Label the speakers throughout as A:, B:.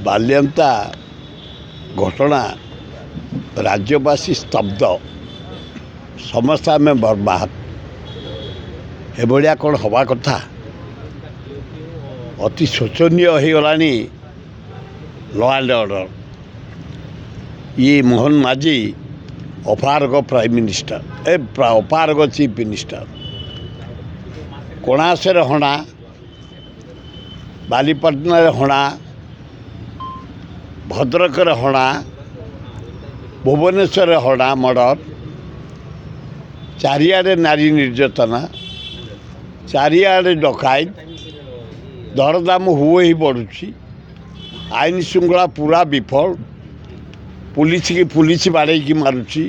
A: बाल्यंता घटना राज्यवासी स्तब्ध समस्त आम बर्बाद एभलिया कौन हवा कथा अति शोचनीय हो गला लॉ एंड ऑर्डर ये मोहन माझी अपारग प्राइम मिनिस्टर अपारग चीफ मिनिस्टर कोणासर हणा बालीपाटना हणा भद्रकर हणा भुवनेश्वर हणा मर्डर चारिआडे नारी निर्यातना चारिआडे डकायत दरदाम हुए ही बढ़ुची आईन श्रृंखला पूरा विफल पुलिस की पुलिस बाड़े की मारुची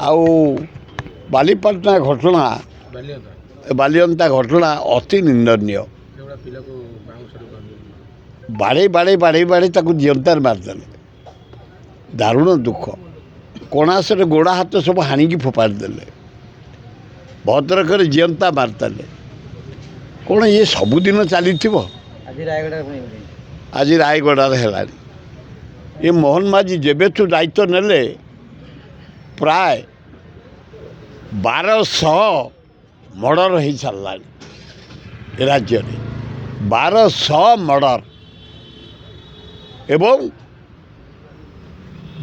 A: आउ बालीपाटना घटना बालियंता घटना अति निंदनीय बाड़े बाड़े बाड़े बाड़े ताकू जियंतार मारदेले दारुण दुख कोणासर गोड़ा हाथ सब हाणिकी फोपाड़देले भद्रकर जियंता मारदेले कौन ये सबुदिन चली आज रायगड़ार है ये मोहन माझी जेबेठू दायित्व नेले प्राय 1200 मर्डर हो सारा राज्य में 1200 मर्डर एवं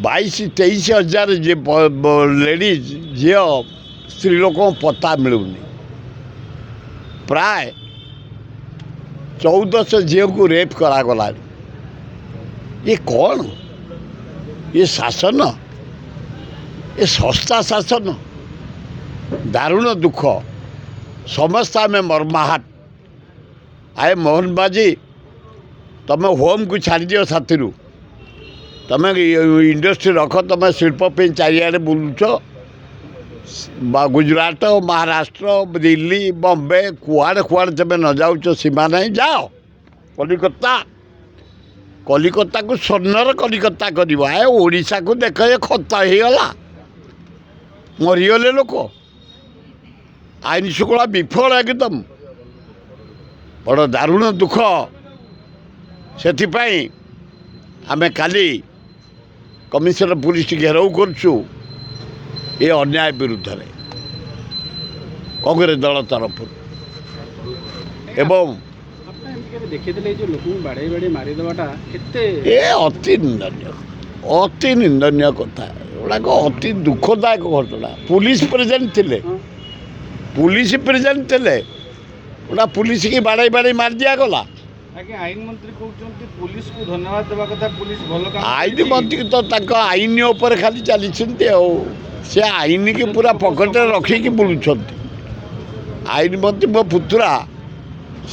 A: 22-23 हजार लेडीज झील स्त्री लोक पता मिलूनी प्राय 1400 झील को रेप करागला ये कौन ये शासन ये सस्ता शासन दारुण दुख समस्त आम मर्माहत आए मोहन माझी तुम होम को छाड़ दियो साथी तुम इंडस्ट्री रख तुम शिल्प चारिआडे बुलुच गुजरात महाराष्ट्र दिल्ली बॉम्बे कुआड़े कुआड़े तुम न जाऊच सीमा नहीं जाओ कलिकता कलिकता को स्वर्णर कलिकता कर ओडिशा को देख ये खत होगला मरीगले लोक आईन श्रृंखला विफल एकदम बड़ दारुण दुख से आमे काली कमिशनर पुलिस घेराव करछु ये अन्याय विरुद्ध में कांग्रेस दल तरफ एवं अति निंदनीय कथा गुड़ाक अति दुखदायक घटना पुलिस प्रेजेंट थिले पुलिस प्रेजेंट थे गोटा पुलिस की बाड़े बाड़े मार दिया गला
B: आईन मंत्री कहते पुलिस को धन्यवाद देवा कथा पुलिस भल काम
A: आईन मंत्री तो आईन उपर खाली चली से आईन की पूरा पकेटे रखिकी बुलूं आईन मंत्री मो पुतुरा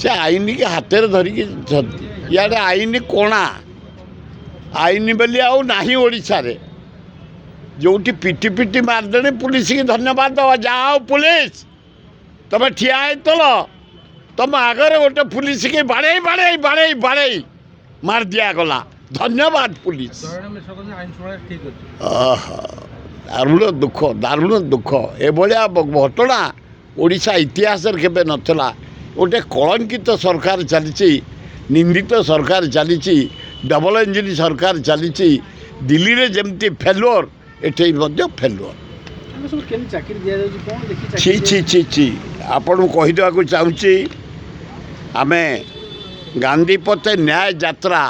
A: से आईन के हाथ में धरिकी इे आईन कोणा आईन बोली आउ नाही ओडिशा रे जोटी पिटी पिटी मारदे पुलिस की धन्यवाद दवा जाओ पुलिस तुम ठिया तल तुम आगे गोटे पुलिस की बाड़े बाड़े बाड़े बाड़े मार दिया गला धन्यवाद पुलिस दारुण दुख एभलिया घटना ओडिशा इतिहास केबे नथला गोटे कलंकित सरकार चली निंदित सरकार चली डबल इंजिन सरकार चली दिल्ली रे जमती फेलुअर एठे फेलुअर छी छी छी छी आपन कहीदेवा चाहूँगी आमे गांधी पथे न्याय यात्रा